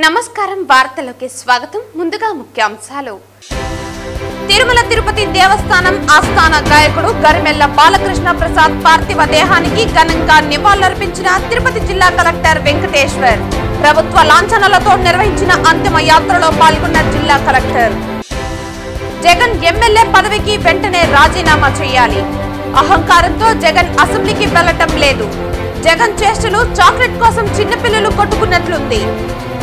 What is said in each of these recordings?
నమస్కారం వార్తలకు స్వాగతం ముందుగా ముఖ్యాంశాలు తిరుమల తిరుపతి దేవస్థానం ఆస్థాన గాయకుడు గరిమెల్ల బాలకృష్ణ ప్రసాద్ పార్థివ దేహానికి ఘనంగా నివాళులర్పించిన తిరుపతి జిల్లా కలెక్టర్ వెంకటేశ్వర్ ప్రభుత్వ లాంఛనాలతో నిర్వహించిన అంతిమ యాత్రలో పాల్గొన్న జిల్లా కలెక్టర్ జగన్ ఎమ్మెల్యే పదవికి వెంటనే రాజీనామా చేయాలి అహంకారంతో జగన్ అసెంబ్లీకి వెళ్లటం లేదు జగన్ చేష్టలు చాక్లెట్ కోసం చిన్నపిల్లలు కొట్టుకున్నట్లుంది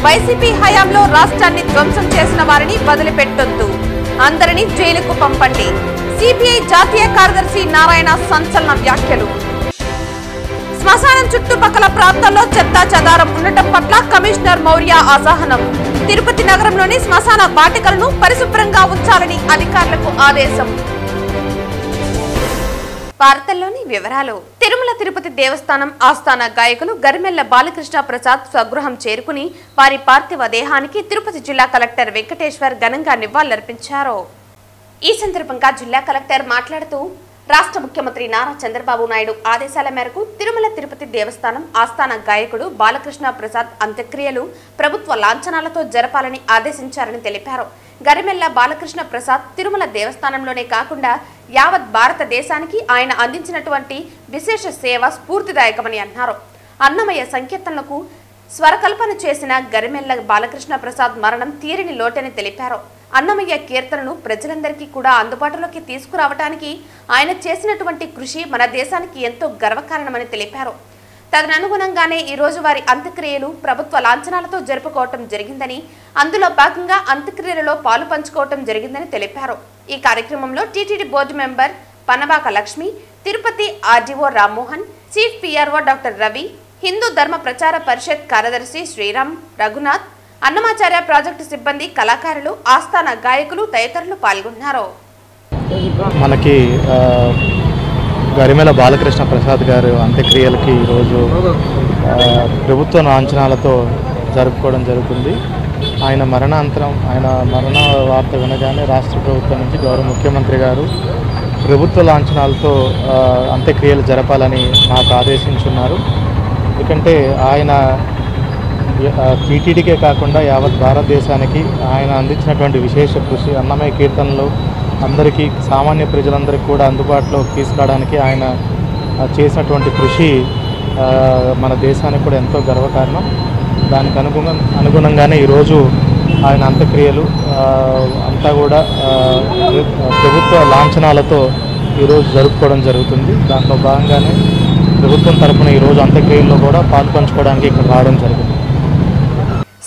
వైసీపీ హయాంలో రాష్ట్రాన్ని ధ్వంసం చేసిన వారిని వదిలిపెట్టొద్దు అందరినీ జైలుకు పంపండి సిపిఐ జాతీయ కార్యదర్శి నారాయణ సంచలన వ్యాఖ్యలు శ్మశానం చుట్టుపక్కల ప్రాంతాల్లో చెత్తా చెదారం ఉండటం పట్ల కమిషనర్ మౌర్య అసహనం తిరుపతి నగరంలోని శ్మశాన వాటికలను పరిశుభ్రంగా ఉంచాలని అధికారులకు ఆదేశం వార్తల్లోని వివరాలు తిరుమల తిరుపతి దేవస్థానం ఆస్థాన గాయకులు గరిమెల్ల బాలకృష్ణ ప్రసాద్ స్వగృహం చేరుకుని వారి పార్థివ దేహానికి తిరుపతి జిల్లా కలెక్టర్ వెంకటేశ్వర్ ఘనంగా నివాళులర్పించారు ఈ సందర్భంగా జిల్లా కలెక్టర్ మాట్లాడుతూ రాష్ట్ర ముఖ్యమంత్రి నారా చంద్రబాబు నాయుడు ఆదేశాల మేరకు తిరుమల తిరుపతి దేవస్థానం ఆస్థాన గాయకుడు బాలకృష్ణ ప్రసాద్ అంత్యక్రియలు ప్రభుత్వ లాంఛనాలతో జరపాలని ఆదేశించారని తెలిపారు గరిమెల్ల బాలకృష్ణ ప్రసాద్ తిరుమల దేవస్థానంలోనే కాకుండా యావత్ భారతదేశానికి ఆయన అందించినటువంటి విశేష సేవ స్ఫూర్తిదాయకమని అన్నారు అన్నమయ్య సంకీర్తనలకు స్వరకల్పన చేసిన గరిమెల్ల బాలకృష్ణ ప్రసాద్ మరణం తీరని లోటని తెలిపారు అన్నమయ్య కీర్తనను ప్రజలందరికీ కూడా అందుబాటులోకి తీసుకురావడానికి ఆయన చేసినటువంటి కృషి మన దేశానికి ఎంతో గర్వకారణమని తెలిపారు తదనుగుణంగానే ఈ రోజు వారి అంత్యక్రియలు ప్రభుత్వ లాంఛనాలతో జరుపుకోవటం జరిగిందని అందులో భాగంగా అంత్యక్రియలలో పాలు పంచుకోవటం జరిగిందని తెలిపారు ఈ కార్యక్రమంలో TTD board member Panabaka Lakshmi Tirupati RDO Rammohan chief PRO doctor Ravi Hindu ధర్మ ప్రచార పరిషత్ కార్యదర్శి శ్రీరామ్ రఘునాథ్ అన్నమాచార్య ప్రాజెక్టు సిబ్బంది కళాకారులు ఆస్థాన గాయకులు తదితరులు పాల్గొన్నారు మనకి గరిమెల్ల బాలకృష్ణ ప్రసాద్ గారు అంత్యక్రియలకి ఈరోజు ప్రభుత్వ లాంఛనాలతో జరుపుకోవడం జరుగుతుంది ఆయన మరణాంతరం ఆయన మరణ వార్త వినగానే రాష్ట్ర ప్రభుత్వం నుంచి గౌరవ ముఖ్యమంత్రి గారు ప్రభుత్వ లాంఛనాలతో అంత్యక్రియలు జరపాలని నాకు ఆదేశించున్నారు ఎందుకంటే ఆయన టీటీడీకే కాకుండా యావత్ భారతదేశానికి ఆయన అందించినటువంటి విశేష కృషి అన్నమయ్య కీర్తనలు అందరికీ సామాన్య ప్రజలందరికీ కూడా అందుబాటులోకి తీసుకురావడానికి ఆయన చేసినటువంటి కృషి మన దేశానికి కూడా ఎంతో గర్వకారణం దానికి అనుగుణంగానే ఈరోజు ఆయన అంత్యక్రియలు అంతా కూడా ప్రభుత్వ లాంఛనాలతో ఈరోజు జరుపుకోవడం జరుగుతుంది దాంట్లో భాగంగానే ప్రభుత్వం తరఫున ఈరోజు అంత్యక్రియల్లో కూడా పాల్పంచుకోవడానికి ఇక్కడ రావడం జరిగింది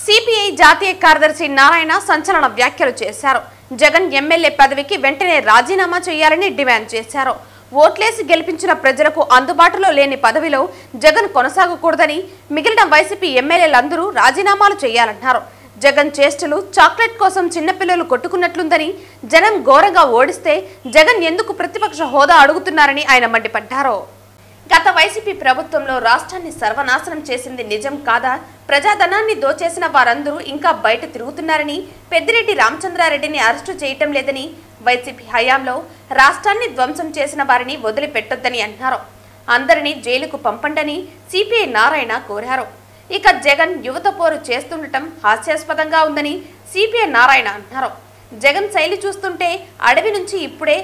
సిపిఐ జాతీయ కార్యదర్శి నారాయణ సంచలన వ్యాఖ్యలు చేశారు జగన్ ఎమ్మెల్యే పదవికి వెంటనే రాజీనామా చేయాలని డిమాండ్ చేశారు ఓట్లేసి గెలిపించిన ప్రజలకు అందుబాటులో లేని పదవిలో జగన్ కొనసాగకూడదని మిగిలిన వైసీపీ ఎమ్మెల్యేలందరూ రాజీనామాలు చేయాలన్నారు జగన్ చేష్టలు చాక్లెట్ కోసం చిన్నపిల్లలు కొట్టుకున్నట్లుందని జనం ఘోరంగా ఓడిస్తే జగన్ ఎందుకు ప్రతిపక్ష హోదా అడుగుతున్నారని ఆయన మండిపడ్డారు గత వైసీపీ ప్రభుత్వంలో రాష్ట్రాన్ని సర్వనాశనం చేసింది నిజం కాదా ప్రజాధనాన్ని దోచేసిన వారందరూ ఇంకా బయట తిరుగుతున్నారని పెద్దిరెడ్డి రామచంద్రారెడ్డిని అరెస్టు చేయటం లేదని వైసీపీ హయాంలో రాష్ట్రాన్ని ధ్వంసం చేసిన వారిని వదిలిపెట్టొద్దని అన్నారు అందరినీ జైలుకు పంపండని సిపిఐ నారాయణ కోరారు ఇక జగన్ యువత పోరు చేస్తుండటం హాస్యాస్పదంగా ఉందని సిపిఐ నారాయణ అన్నారు జగన్ శైలి చూస్తుంటే అడవి నుంచి ఇప్పుడే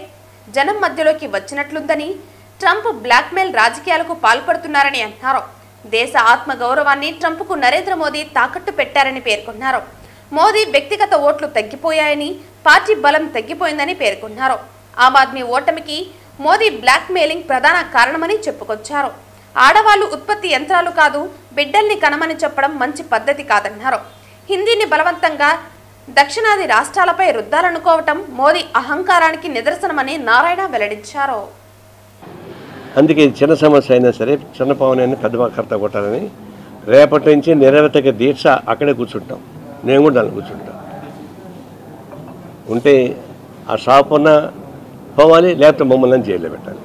జనం మధ్యలోకి వచ్చినట్లుందని ట్రంప్ బ్లాక్మెయిల్ రాజకీయాలకు పాల్పడుతున్నారని అన్నారు దేశ ఆత్మగౌరవాన్ని ట్రంప్కు నరేంద్ర మోదీ తాకట్టు పెట్టారని పేర్కొన్నారు మోదీ వ్యక్తిగత ఓట్లు తగ్గిపోయాయని పార్టీ బలం తగ్గిపోయిందని పేర్కొన్నారు ఆమ్ ఆద్మీ ఓటమికి మోదీ బ్లాక్మెయిలింగ్ ప్రధాన కారణమని చెప్పుకొచ్చారు ఆడవాళ్లు ఉత్పత్తి యంత్రాలు కాదు బిడ్డల్ని కనమని చెప్పడం మంచి పద్ధతి కాదన్నారు హిందీని బలవంతంగా దక్షిణాది రాష్ట్రాలపై రుద్దాలనుకోవటం మోదీ అహంకారానికి నిదర్శనమని నారాయణ వెల్లడించారు అందుకే చిన్న సమస్య అయినా సరే చిన్న పవన్ పెద్ద కర్త కొట్టాలని రేపటి నుంచి నిరవధిక దీక్ష అక్కడే కూర్చుంటాం నేను కూడా దాన్ని కూర్చుంటాం ఉంటే ఆ షాప్ ఉన్న పోవాలి లేకపోతే మమ్మల్ని జైల్లో పెట్టాలి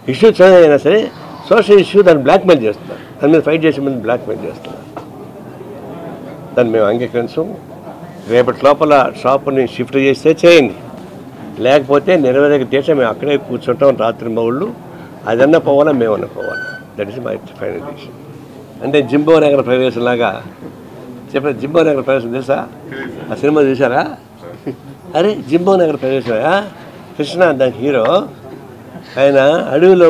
ఇష్యూ చిన్న అయినా సరే సోషల్ ఇష్యూ దాన్ని బ్లాక్మెయిల్ చేస్తున్నారు దాని మీద ఫైట్ చేసే ముందు బ్లాక్మెయిల్ చేస్తున్నారు దాన్ని మేము అంగీకరించాం రేపటి లోపల షాపుని షిఫ్ట్ చేస్తే చేయండి లేకపోతే నిరవధిక దీక్ష మేము అక్కడే కూర్చుంటాం రాత్రి మౌళ్ళు అదన్నా పోవాలా మేమన్నా పోవాలి that is my final decision అంటే జింబో నగర ప్రవేశంలాగా చెప్పండి. జింబో నగర ప్రవేశం తెలుసా? ఆ సినిమా చూసారా? అరే జింబో నగర ప్రవేశం కృష్ణ దాని హీరో. ఆయన అడవిలో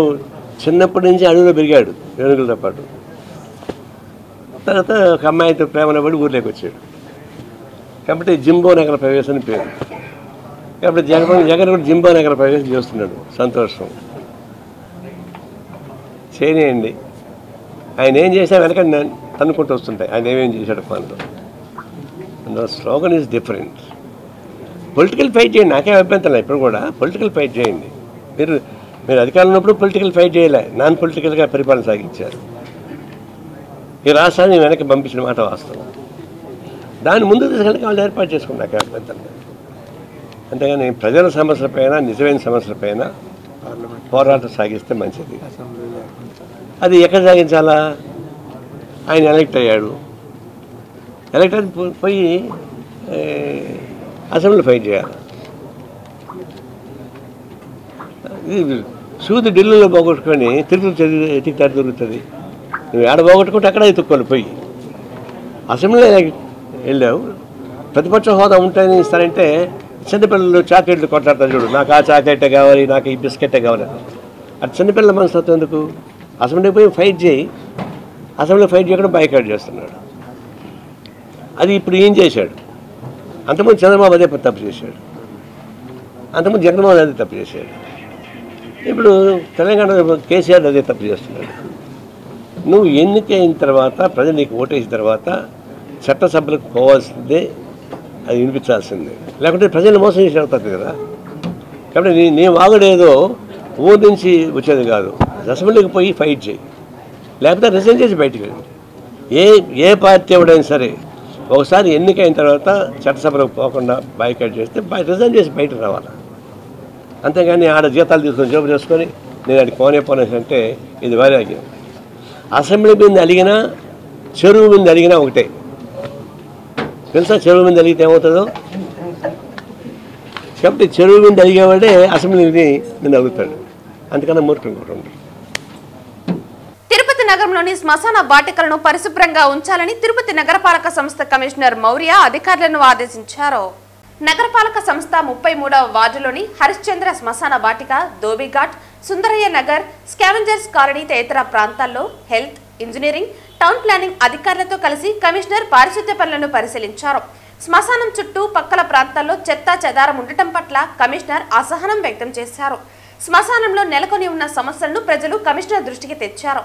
చిన్నప్పటి నుంచి అడవిలో పెరిగాడు ఏనుగులతో పాటు. తర్వాత ఒక అమ్మాయితో ప్రేమలో పడి ఊర్లోకి వచ్చాడు. కాబట్టి జింబో నగర ప్రవేశం అని పేరు. కాబట్టి జగన్ కూడా జింబో నగర ప్రవేశం చేస్తున్నాడు. సంతోషం, చేయనియండి. ఆయన ఏం చేసినా వెనక తన్నుకుంటూ వస్తుంటాయి ఆయన ఏమేం చేశాడు పనులు. Slogan is different. Political fight చేయండి, నాకేం అభ్యంతరం లేదు. ఇప్పుడు కూడా పొలిటికల్ ఫైట్ చేయండి. మీరు అధికారంలో ఉన్నప్పుడు పొలిటికల్ ఫైట్ చేయలే, నాన్ పొలిటికల్గా పరిపాలన సాగించారు. ఈ రాష్ట్రాన్ని వెనక్కి పంపించిన మాట వాస్తవం. దాన్ని ముందు తీసుకెళ్ళి వాళ్ళు ఏర్పాటు చేసుకుని నాకేం అభ్యంతరం లేదు. అంతేగాని ప్రజల సమస్యలపైన, నిజమైన సమస్యలపైన పోరాటం సాగిస్తే మంచిది. అది ఎక్కడ సాగించాలా? ఆయన ఎలక్ట్ అయ్యాడు. ఎలక్ట్ అయితే పోయి అసెంబ్లీలో ఫైట్ చేయాలి. ఇది సూది ఢిల్లీలో పోగొట్టుకొని తిరుపతి ఎతికితాడు దొరుకుతుంది. నువ్వు ఏడ పోగొట్టుకుంటే అక్కడ ఎత్తుక్కోవాలి పోయి. అసెంబ్లీలో వెళ్ళావు, ప్రతిపక్ష హోదా ఉంటాయని ఇస్తారంటే చిన్నపిల్లలు చాక్లెట్లు కొట్లాడతారు చూడు, నాకు ఆ చాక్లెట్టే కావాలి, నాకు ఈ బిస్కెట్టే కావాలి. అది చిన్నపిల్లల మనస్తత్వం ఎందుకు? అసెంబ్లీకి పోయి ఫైట్ చేయి. అసెంబ్లీలో ఫైట్ చేయకుండా బైకాట్ చేస్తున్నాడు. అది ఇప్పుడు ఏం చేశాడు? అంతకుముందు చంద్రబాబు అదే తప్పు చేశాడు, అంతకుముందు జగన్మోహన్ అదే తప్పు చేశాడు, ఇప్పుడు తెలంగాణ కేసీఆర్ అదే తప్పు చేస్తున్నాడు. నువ్వు ఎన్నికైన తర్వాత ప్రజలు నీకు ఓటేసిన తర్వాత చట్టసభలకు పోవాల్సిందే, అది వినిపించాల్సిందే. లేకుంటే ప్రజలు మోసం చేసి అవుతుంది కదా. కాబట్టి నీ వాగుడేదో ఊరి నుంచి వచ్చేది కాదు. అసెంబ్లీకి పోయి ఫైట్ చేయి, లేకపోతే రిజైన్ చేసి బయటికి వెళ్ళి. ఏ పార్టీ ఎవడైనా సరే ఒకసారి ఎన్నికైన తర్వాత చట్టసభలకు పోకుండా బైకాట్ చేస్తే రిజైన్ చేసి బయటకు రావాలి. అంతేగాని ఆడ జీతాలు తీసుకొని జోబు చేసుకొని నేను అది పోనేసి అంటే ఇది వైరాగ్యం. అసెంబ్లీ మీద అడిగినా చెరువు మీద అడిగినా ఒకటే. తెలుసా చెరువు మీద అడిగితే ఏమవుతుందో? కాబట్టి చెరువు మీద అడిగేవాడే అసెంబ్లీ మీద అడుగుతాడు. అందుకన్నా మూర్ఖం కూడా ఉండదు. తిరుపతి నగరంలోని శ్మశాన వాటికలను పరిశుభ్రంగా ఉంచాలని తిరుపతి నగరపాలక సంస్థ కమిషనర్ మౌర్య అధికారులను ఆదేశించారు. నగరపాలక సంస్థ 33వ వార్డులోని హరిశ్చంద్ర శ్మశాన వాటిక, ధోబీఘాట్, సుందరయ్య నగర్, స్కావెంజర్స్ కాలనీ తదితర ప్రాంతాల్లో హెల్త్, ఇంజనీరింగ్, టౌన్ ప్లానింగ్ అధికారులతో కలిసి కమిషనర్ పారిశుద్ధ్య పనులను పరిశీలించారు. శ్మశానం చుట్టూ పక్కల ప్రాంతాల్లో చెత్తా చెదారం ఉండటం పట్ల కమిషనర్ అసహనం వ్యక్తం చేశారు. శ్మశానంలో నెలకొని ఉన్న సమస్యలను ప్రజలు కమిషనర్ దృష్టికి తెచ్చారు.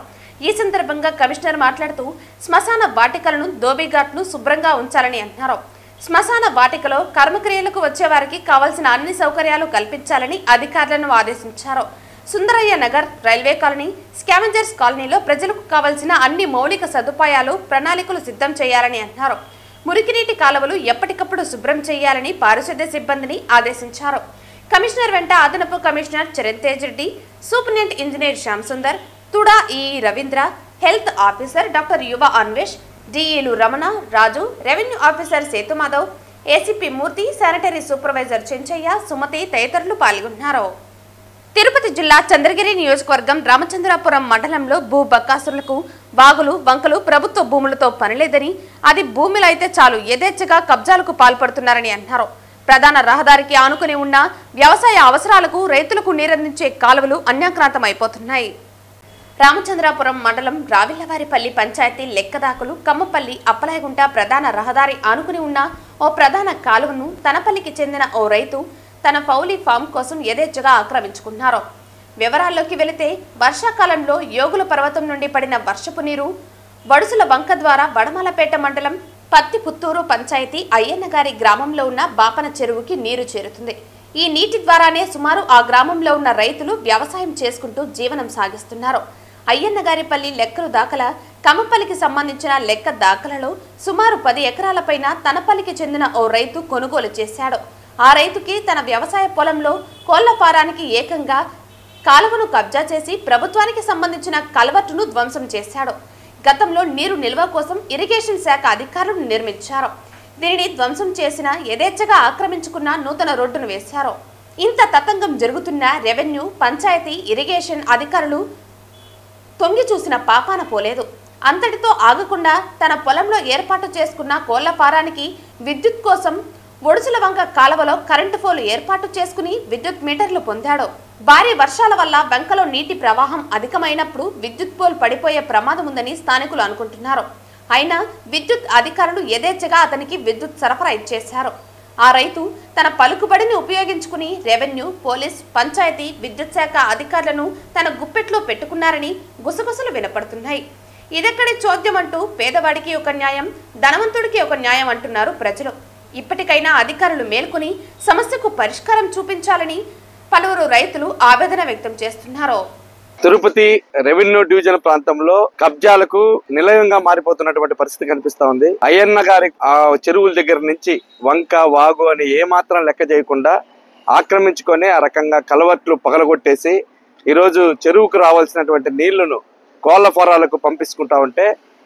ఈ సందర్భంగా కమిషనర్ మాట్లాడుతూ శ్మశాన వాటికలను, ధోబీఘాట్ను శుభ్రంగా ఉంచాలని అన్నారు. శ్మశాన వాటికలో కర్మక్రియలకు వచ్చే వారికి కావాల్సిన అన్ని సౌకర్యాలు కల్పించాలని అధికారులను ఆదేశించారు. Sundarayya Nagar, railway colony, scavengers కాలనీలో ప్రజలకు కావాల్సిన అన్ని మౌలిక సదుపాయాలు, ప్రణాళికలు సిద్ధం చేయాలని అన్నారు. మురికినీటి కాలువలు ఎప్పటికప్పుడు శుభ్రం చేయాలని పారిశుద్ధ్య సిబ్బందిని ఆదేశించారు. కమిషనర్ వెంట అదనపు commissioner Charan Tej Reddy, superintendent engineer Shyam Sundar, TUDA EE Ravindra, health officer doctor యువ అన్వేష్, డిఈలు రమణ, రాజు, రెవెన్యూ ఆఫీసర్ సేతుమాధవ్, ఏసీపీ మూర్తి, శానిటరీ సూపర్వైజర్ చెంచయ్య, సుమతి తదితరులు పాల్గొన్నారు. తిరుపతి జిల్లా చంద్రగిరి నియోజకవర్గం రామచంద్రాపురం మండలంలో భూ బకాసురులకు వాగులు, వంకలు ప్రభుత్వ భూములతో పనిలేదని, అది భూమిలో అయితే చాలు యథేచ్ఛగా కబ్జాలకు పాల్పడుతున్నారని అన్నారు. ప్రధాన రహదారికి ఆనుకుని ఉన్న వ్యవసాయ అవసరాలకు, రైతులకు నీరందించే కాలువలు అన్యాక్రాంతమైపోతున్నాయి. రామచంద్రాపురం మండలం రావిల్లవారిపల్లి పంచాయతీ లెక్కదాకులు కమ్మపల్లి అప్పలాయగుంట ప్రధాన రహదారి ఆనుకుని ఉన్న ఓ ప్రధాన కాలువను తనపల్లికి చెందిన ఓ రైతు తన పౌలీ ఫామ్ కోసం యథేచ్ఛగా ఆక్రమించుకున్నారు. వివరాల్లోకి వెళితే వర్షాకాలంలో యోగుల పర్వతం నుండి పడిన వర్షపు నీరు వడుసుల బంక ద్వారా వడమలపేట మండలం పత్తి పుత్తూరు పంచాయతీ అయ్యన్నగారి గ్రామంలో ఉన్న బాపన చెరువుకి నీరు చేరుతుంది. ఈ నీటి ద్వారానే సుమారు ఆ గ్రామంలో ఉన్న రైతులు వ్యవసాయం చేసుకుంటూ జీవనం సాగిస్తున్నారు. అయ్యన్నగారిపల్లి లెక్కలు దాఖలా కమ్మపల్లికి సంబంధించిన లెక్క దాఖలలో సుమారు 10 ఎకరాలపైన తనపల్లికి చెందిన ఓ రైతు కొనుగోలు చేశాడు. ఆ రైతుకి తన వ్యవసాయ పొలంలో కోళ్ల ఫారానికి ఏకంగా కాలువను కబ్జా చేసి ప్రభుత్వానికి సంబంధించిన కల్వర్టును ధ్వంసం చేశాడు. గతంలో నీరు నిల్వ కోసం ఇరిగేషన్ శాఖ అధికారులు నిర్మించారు. దీనిని ధ్వంసం చేసిన యథేచ్ఛగా ఆక్రమించుకున్న నూతన రోడ్డును వేశారు. ఇంత తతంగం జరుగుతున్న రెవెన్యూ, పంచాయతీ, ఇరిగేషన్ అధికారులు తొంగి చూసిన పాపాన పోలేదు. అంతటితో ఆగకుండా తన పొలంలో ఏర్పాటు చేసుకున్న కోళ్ల ఫారానికి విద్యుత్ కోసం ఒడుసుల వంక కాలువలో కరెంటు పోలు ఏర్పాటు చేసుకుని విద్యుత్ మీటర్లు పొందాడు. భారీ వర్షాల వల్ల వంకలో నీటి ప్రవాహం అధికమైనప్పుడు విద్యుత్ పోల్ పడిపోయే ప్రమాదం ఉందని స్థానికులు అనుకుంటున్నారు. అయినా విద్యుత్ అధికారులు యథేచ్ఛగా అతనికి విద్యుత్ సరఫరా ఇచ్చేశారు. ఆ రైతు తన పలుకుబడిని ఉపయోగించుకుని రెవెన్యూ, పోలీస్, పంచాయతీ, విద్యుత్ శాఖ అధికారులను తన గుప్పెట్లో పెట్టుకున్నారని గుసగుసలు వినపడుతున్నాయి. ఇదెక్కడి చోద్యం అంటూ పేదవాడికి ఒక న్యాయం, ధనవంతుడికి ఒక న్యాయం అంటున్నారు ప్రజలు. ఇప్పటికైనా అధికారులు మేల్కొని సమస్యకు పరిష్కారం చూపించాలని పలువురు రైతులు ఆవేదన వ్యక్తం చేస్తున్నారు. తిరుపతి రెవెన్యూ డివిజన్ ప్రాంతంలో కబ్జాలకు నిలయంగా మారిపోతున్నటువంటి పరిస్థితి కనిపిస్తా ఉంది. అయ్యన్న గారి చెరువుల దగ్గర నుంచి వంక, వాగు అని ఏమాత్రం లెక్క చేయకుండా ఆక్రమించుకొని ఆ రకంగా కలవట్లు పగలగొట్టేసి ఈరోజు చెరువుకు రావాల్సినటువంటి నీళ్లను కోళ్ల ఫారాలకు పంపించుకుంటా ఉంటే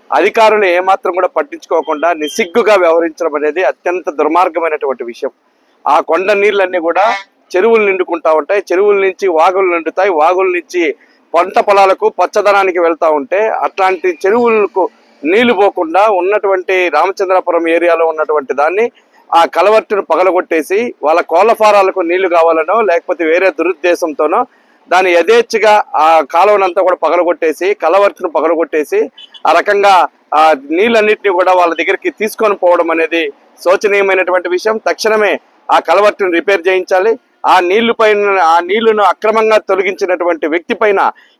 అధికారులు ఏమాత్రం కూడా పట్టించుకోకుండా నిస్సిగ్గుగా వ్యవహరించడం అనేది అత్యంత దుర్మార్గమైనటువంటి విషయం. ఆ కొండ నీళ్ళన్నీ కూడా చెరువులు నిండుకుంటా ఉంటాయి, చెరువుల నుంచి వాగులు నిండుతాయి, వాగుల నుంచి పంట పొలాలకు పచ్చదనానికి వెళ్తా ఉంటే అట్లాంటి చెరువులకు నీళ్లు పోకుండా ఉన్నటువంటి రామచంద్రాపురం ఏరియాలో ఉన్నటువంటి దాన్ని ఆ కలవర్టును పగలగొట్టేసి వాళ్ళ కోళ్ల ఫారాలకు నీళ్లు కావాలనో లేకపోతే వేరే దురుద్దేశంతోనో దాన్ని యథేచ్ఛగా ఆ కాలువనంతా కూడా పగలగొట్టేసి కలవర్టును పగలగొట్టేసి ఆ రకంగా ఆ నీళ్ళన్నింటినీ కూడా వాళ్ళ దగ్గరికి తీసుకొని పోవడం అనేది శోచనీయమైనటువంటి విషయం. తక్షణమే ఆ కలవర్టును రిపేర్ చేయించాలి. ఆ నీళ్లను అక్రమంగా తొలగించినటువంటి వ్యక్తి పైన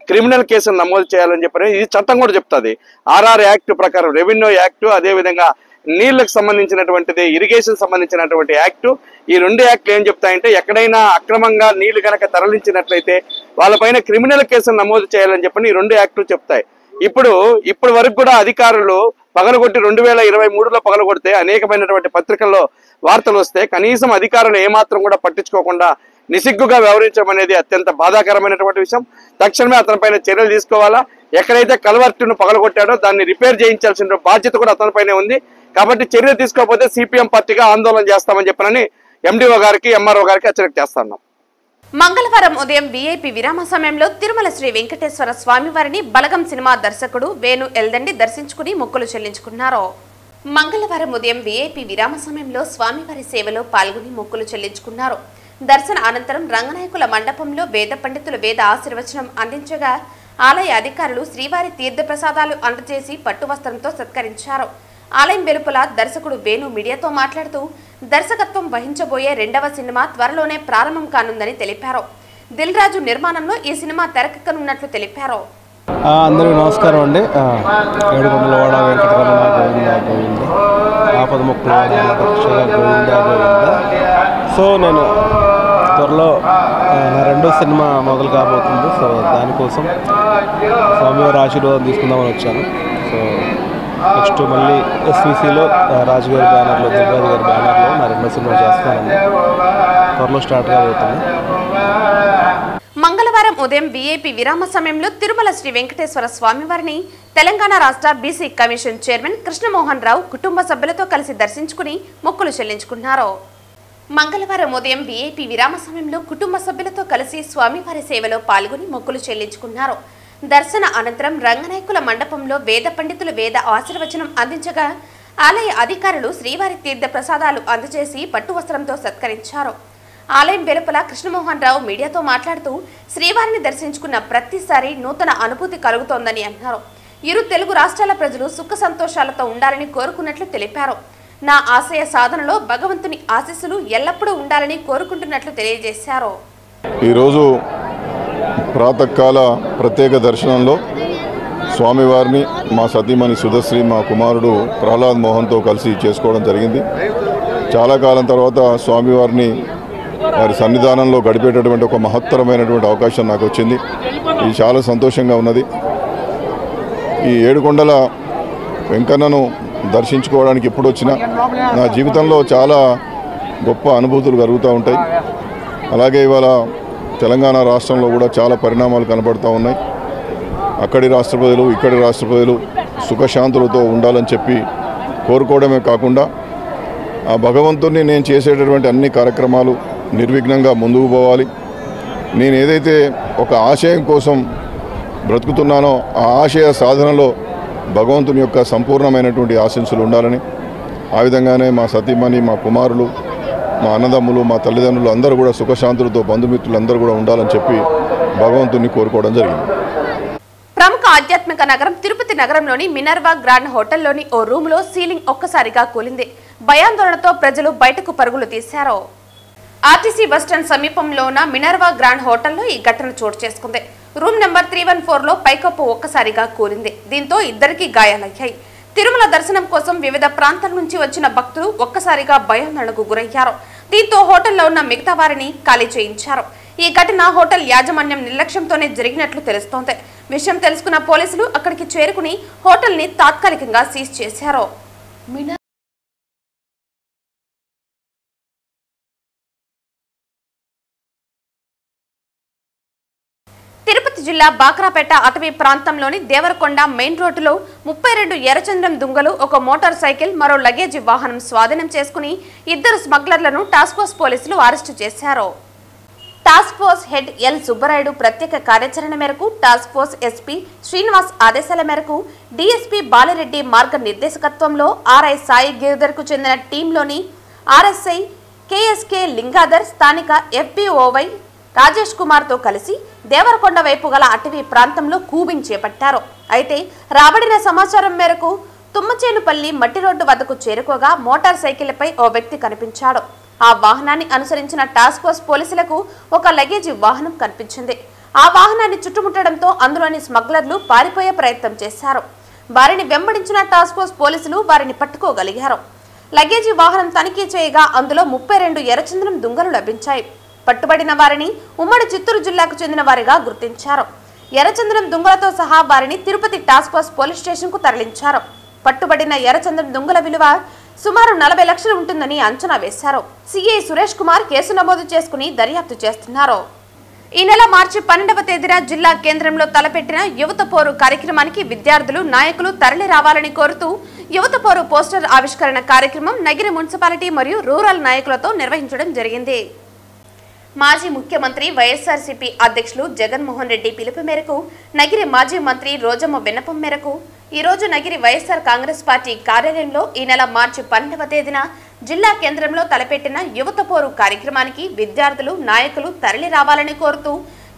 క్రిమినల్ కేసులు నమోదు చేయాలని చెప్పని ఇది చట్టం కూడా చెప్తుంది. ఆర్ఆర్ యాక్ట్ ప్రకారం, రెవెన్యూ యాక్ట్, అదేవిధంగా నీళ్లకు సంబంధించినటువంటిది, ఇరిగేషన్ సంబంధించినటువంటి యాక్టు, ఈ రెండు యాక్ట్లు ఏం చెప్తాయంటే ఎక్కడైనా అక్రమంగా నీళ్లు కనుక తరలించినట్లయితే వాళ్ళపైన క్రిమినల్ కేసులు నమోదు చేయాలని చెప్పని ఈ రెండు యాక్టులు చెప్తాయి. ఇప్పటి వరకు కూడా అధికారులు పగలగొట్టి 2023లో పగలగొడితే అనేకమైనటువంటి పత్రికల్లో వార్తలు వస్తే కనీసం అధికారులు ఏమాత్రం కూడా పట్టించుకోకుండా నిసిగ్గుగా వ్యవహరించడం అనేది అత్యంత బాధాకరమైనటువంటి విషయం. తక్షణమే అతనిపైన చర్యలు తీసుకోవాలా. ఎక్కడైతే కలవర్టును పగలగొట్టాడో దాన్ని రిపేర్ చేయించాల్సిన బాధ్యత కూడా అతనిపైనే ఉంది. కాబట్టి చర్య తీసుకోకపోతే సిపిఎం పార్టీగా ఆందోళన చేస్తామని చెప్పనని ఎండిఓ గారికి, ఎంఆర్ఓ గారికి హెచ్చరిక చేస్తున్నాం. మంగళవారం ఉదయం వీఐపీ విరామ సమయంలో తిరుమల శ్రీ వెంకటేశ్వర స్వామివారిని బలగం సినిమా దర్శకుడు వేణు ఎల్దండి దర్శించుకుని మొక్కులు చెల్లించుకున్నారు. మంగళవారం ఉదయం వీఐపీ విరామ సమయంలో స్వామివారి సేవలో పాల్గొని మొక్కులు చెల్లించుకున్నారు. దర్శన అనంతరం రంగనాయకుల మండపంలో వేద పండితులు వేద ఆశీర్వచనం అందించగా ఆలయ అధికారులు శ్రీవారి తీర్థ ప్రసాదాలు అందజేసి పట్టు వస్త్రంతో సత్కరించారు. ఆలయం వెలుపల దర్శకుడు వేణు మీడియాతో మాట్లాడుతూ దర్శకత్వం వహించబోయే 2వ సినిమా త్వరలోనే ప్రారంభం కానుందని తెలిపారు. దిల్ రాజు నిర్మాణంలో ఈ సినిమా తెరకెక్కనున్నట్లు తెలిపారు. అందరికీ నమస్కారం అండి. ఏడుకొండలవాడ వెంకటరమణ గోవింద గోవింద ఆపదముక్కుల గోవింద గోవింద. సో నేను త్వరలో నా 2వ సినిమా మొదలు కాబోతుంది. సో దానికోసం స్వామివారి ఆశీర్వాదం తీసుకుందామని వచ్చాను. సో నెక్స్ట్ మళ్ళీ ఎస్విసిలో రాజుగారి బ్యానర్లో, దిల్రాజు గారి బ్యానర్లో నా 2వ సినిమా చేస్తానండి. త్వరలో స్టార్ట్ కాబోతుంది. మంగళవారం ఉదయం వీఐపీ విరామ సమయంలో తిరుమల శ్రీ వెంకటేశ్వర స్వామివారిని తెలంగాణ రాష్ట్ర బీసీ కమిషన్ చైర్మన్ కృష్ణమోహన్ రావు కుటుంబ సభ్యులతో కలిసి దర్శించుకుని మొక్కులు చెల్లించుకున్నారు. మంగళవారం ఉదయం వీఐపీ విరామ సమయంలో కుటుంబ సభ్యులతో కలిసి స్వామివారి సేవలో పాల్గొని మొక్కులు చెల్లించుకున్నారు. దర్శన అనంతరం రంగనాయకుల మండపంలో వేద పండితులు వేద ఆశీర్వచనం అందించగా ఆలయ అధికారులు శ్రీవారి తీర్థ ప్రసాదాలు అందజేసి పట్టు వస్త్రంతో సత్కరించారు. ఆలయం వెలుపల కృష్ణమోహన్ రావు మీడియాతో మాట్లాడుతూ శ్రీవారిని దర్శించుకున్న ప్రతిసారి నూతన అనుభూతి కలుగుతోందని అన్నారు. ఇరు తెలుగు రాష్ట్రాల ప్రజలు సుఖ సంతోషాలతో ఉండాలని కోరుకున్నట్లు తెలిపారు. నా ఆశయ సాధనలో భగవంతుని ఆశీస్సులు ఎల్లప్పుడూ ఉండాలని కోరుకుంటున్నట్లు తెలియజేశారు. ఈరోజు ప్రాతకాల ప్రత్యేక దర్శనంలో స్వామివారిని మా సతీమణి సుధశ్రీ, మా కుమారుడు ప్రహ్లాద్ మోహన్తో కలిసి చేసుకోవడం జరిగింది. చాలా కాలం తర్వాత స్వామివారిని వారి సన్నిధానంలో గడిపేటటువంటి ఒక మహత్తరమైనటువంటి అవకాశం నాకు వచ్చింది. ఇది చాలా సంతోషంగా ఉన్నది. ఈ ఏడుకొండల వెంకన్నను దర్శించుకోవడానికి ఎప్పుడు వచ్చినా నా జీవితంలో చాలా గొప్ప అనుభూతులు కలుగుతూ ఉంటాయి. అలాగే ఇవాళ తెలంగాణ రాష్ట్రంలో కూడా చాలా పరిణామాలు కనబడుతూ ఉన్నాయి. అక్కడి రాష్ట్ర ప్రజలు, ఇక్కడి రాష్ట్ర ప్రజలు సుఖశాంతులతో ఉండాలని చెప్పి కోరుకోవడమే కాకుండా ఆ భగవంతుడిని నేను చేసేటటువంటి అన్ని కార్యక్రమాలు నిర్విఘ్నంగా ముందుకు పోవాలి. నేను ఏదైతే ఒక ఆశయం కోసం బ్రతుకుతున్నానో ఆ ఆశయ సాధనలో భగవంతుని యొక్క సంపూర్ణమైనటువంటి ఆశీస్సులు ఉండాలని, ఆ విధంగానే మా సతీమణి, మా కుమారులు, మా అన్నదమ్ములు, మా తల్లిదండ్రులు అందరూ కూడా సుఖశాంతులతో, బంధుమిత్రులు అందరూ కూడా ఉండాలని చెప్పి భగవంతుని కోరుకోవడం జరిగింది. ప్రముఖ ఆధ్యాత్మిక నగరం తిరుపతి నగరంలోని మినర్వా గ్రాండ్ హోటల్లోని ఓ రూములో సీలింగ్ ఒక్కసారిగా కూలింది. భయాందోళనతో ప్రజలు బయటకు పరుగులు తీశారు. ఆర్టీసీ బస్టాండ్ సమీపంలో ఉన్న మినర్వా గ్రాండ్ హోటల్లో ఈ ఘటన చోటు చేసుకుంది. రూమ్ నెంబర్ 314లో పైకప్పు ఒక్కసారిగా కూలింది. దీంతో ఇద్దరికి గాయాలయ్యాయి. తిరుమల దర్శనం కోసం వివిధ ప్రాంతాల నుంచి వచ్చిన భక్తులు ఒక్కసారిగా భయాందోళనకు గురయ్యారు. దీంతో హోటల్లో ఉన్న మిగతా వారిని ఖాళీ చేయించారు. ఈ ఘటన హోటల్ యాజమాన్యం నిర్లక్ష్యంతోనే జరిగినట్లు తెలుస్తోంది. విషయం తెలుసుకున్న పోలీసులు అక్కడికి చేరుకుని హోటల్ ని తాత్కాలికంగా సీజ్ చేశారు. తిరుపతి జిల్లా బాక్రాపేట అటవీ ప్రాంతంలోని దేవరకొండ మెయిన్ రోడ్డులో 32 ఎర్రచంద్రం దుంగలు ఒక మోటార్ సైకిల్, మరో లగేజీ వాహనం స్వాధీనం చేసుకుని ఇద్దరు స్మగ్లర్లను టాస్క్ ఫోర్స్ పోలీసులు అరెస్టు చేశారు. Task force head L Subbarayudu ప్రత్యేక కార్యాచరణ మేరకు టాస్క్ ఫోర్స్ ఎస్పీ శ్రీనివాస్ ఆదేశాల మేరకు డీఎస్పీ బాలిరెడ్డి మార్గనిర్దేశకత్వంలో ఆర్ఐ సాయి గిరిధర్ కు చెందిన టీంలోని ఆర్ఎస్ఐ కేఎస్కే లింగాధర్, స్థానిక ఎఫ్బిఓవై రాజేష్ కుమార్ తో కలిసి దేవరకొండ వైపు గల అటవీ ప్రాంతంలో కూబింగ్ చేపట్టారు. అయితే రాబడిన సమాచారం మేరకు తుమ్మచేనుపల్లి మట్టి రోడ్డు వద్దకు చేరుకోగా మోటార్ సైకిల్పై ఓ వ్యక్తి కనిపించాడు. ఆ వాహనాన్ని అనుసరించిన టాస్క్ ఫోర్స్ పోలీసులకు ఒక లగేజీ వాహనం కనిపించింది. ఆ వాహనాన్ని చుట్టుముట్టడంతో అందులోని స్మగ్లర్లు పారిపోయే ప్రయత్నం చేశారు. వారిని వెంబడించిన టాస్క్ ఫోర్స్ పోలీసులు వారిని పట్టుకోగలిగారు. లగేజీ వాహనం తనిఖీ చేయగా అందులో 32 ఎర్రచంద్రం దుంగలు లభించాయి. పట్టుబడిన వారిని ఉమ్మడి చిత్తూరు జిల్లాకు చెందిన వారిగా గుర్తించారు. ఎర్రచంద్రం దుంగలతో సహా వారిని Tirupati task force police station కు తరలించారు. పట్టుబడిన ఎర్రచంద్రం దుంగల విలువ సుమారు 40 లక్షలు ఉంటుందని అంచనా వేశారు. సిఐ సురేష్ కుమార్ కేసు నమోదు చేసుకుని దర్యాప్తు చేస్తున్నారు. ఈ నెల మార్చి 12వ తేదీన జిల్లా కేంద్రంలో తలపెట్టిన యువత పోరు కార్యక్రమానికి విద్యార్థులు, నాయకులు తరలి రావాలని కోరుతూ యువత పోరు పోస్టర్ ఆవిష్కరణ కార్యక్రమం నగిరి మున్సిపాలిటీ మరియు రూరల్ నాయకులతో నిర్వహించడం జరిగింది. మాజీ ముఖ్యమంత్రి వైఎస్ఆర్సీపీ అధ్యక్షులు జగన్మోహన్ రెడ్డి పిలుపు మేరకు నగిరి మాజీ మంత్రి రోజమ్మ విన్నపం మేరకు ఈ రోజు నగిరి వైఎస్ఆర్ కాంగ్రెస్ పార్టీ కార్యాలయంలో ఈ నెల మార్చి 12వ తేదీన జిల్లా కేంద్రంలో తలపెట్టిన యువత పోరు కార్యక్రమానికి విద్యార్థులు, నాయకులు తరలి రావాలని కోరుతూ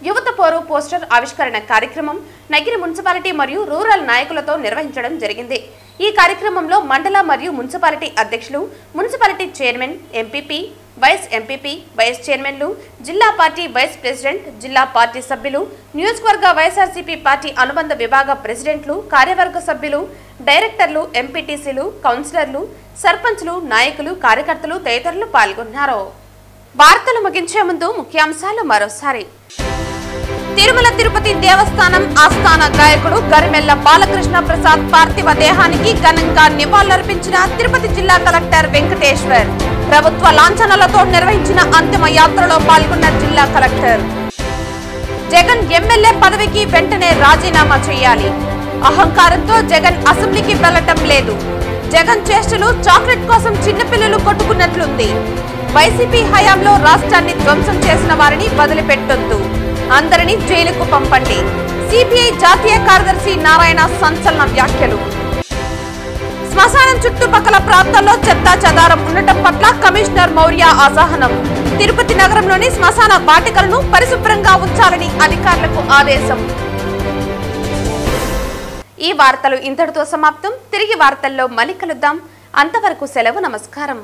యువత పోరు పోస్టర్ ఆవిష్కరణ కార్యక్రమం నగిరి మున్సిపాలిటీ మరియు రూరల్ నాయకులతో నిర్వహించడం జరిగింది. ఈ కార్యక్రమంలో మండల మరియు మున్సిపాలిటీ అధ్యక్షులు, municipality chairman, MPP, vice MPP, vice చైర్మన్లు, జిల్లా పార్టీ వైస్ ప్రెసిడెంట్, జిల్లా పార్టీ సభ్యులు, నియోజకవర్గ వైఎస్ఆర్సీపీ పార్టీ అనుబంధ విభాగ ప్రెసిడెంట్లు, కార్యవర్గ సభ్యులు, డైరెక్టర్లు, ఎంపీటీసీలు, కౌన్సిలర్లు, సర్పంచ్లు, నాయకులు, కార్యకర్తలు తదితరులు పాల్గొన్నారు. వార్తలు ముగించే ముందు ముఖ్యాంశాలు మరోసారి. తిరుమల తిరుపతి దేవస్థానం ఆస్థాన గాయకుడు గరిమెల్ల బాలకృష్ణ ప్రసాద్ పార్థివ దేహానికి ఘనంగా నివాళులర్పించిన తిరుపతి జిల్లా కలెక్టర్ వెంకటేశ్వర్. ప్రభుత్వ లాంఛనాలతో నిర్వహించిన అంతిమ యాత్రలో పాల్గొన్న జిల్లా కలెక్టర్. జగన్ ఎమ్మెల్యే పదవికి వెంటనే రాజీనామా చేయాలి. అహంకారంతో జగన్ అసెంబ్లీకి వెళ్లటం లేదు. జగన్ చేష్టలు చాక్లెట్ కోసం చిన్నపిల్లలు కొట్టుకున్నట్లుంది. వైసీపీ హయాంలో రాష్ట్రాన్ని ధ్వంసం చేసిన వారిని వదిలిపెట్టొద్దు. అందరినీ జైలుకు పంపండి. సిపిఐ జాతీయ కార్యదర్శి నారాయణ సంచలన వ్యాఖ్యలు. శ్మశానం చుట్టుపక్కల ప్రాంతాల్లో చెత్తా చెదారం ఉండటం పట్ల కమిషనర్ మౌర్య అసహనం. తిరుపతి నగరంలోని శ్మశాన వాటికలను పరిశుభ్రంగా ఉంచాలని అధికారులకు ఆదేశం. ఈ వార్తలు ఇంతటితో సమాప్తం. తిరిగి వార్తల్లో మళ్ళీ కలుద్దాం. అంతవరకు సెలవు. నమస్కారం.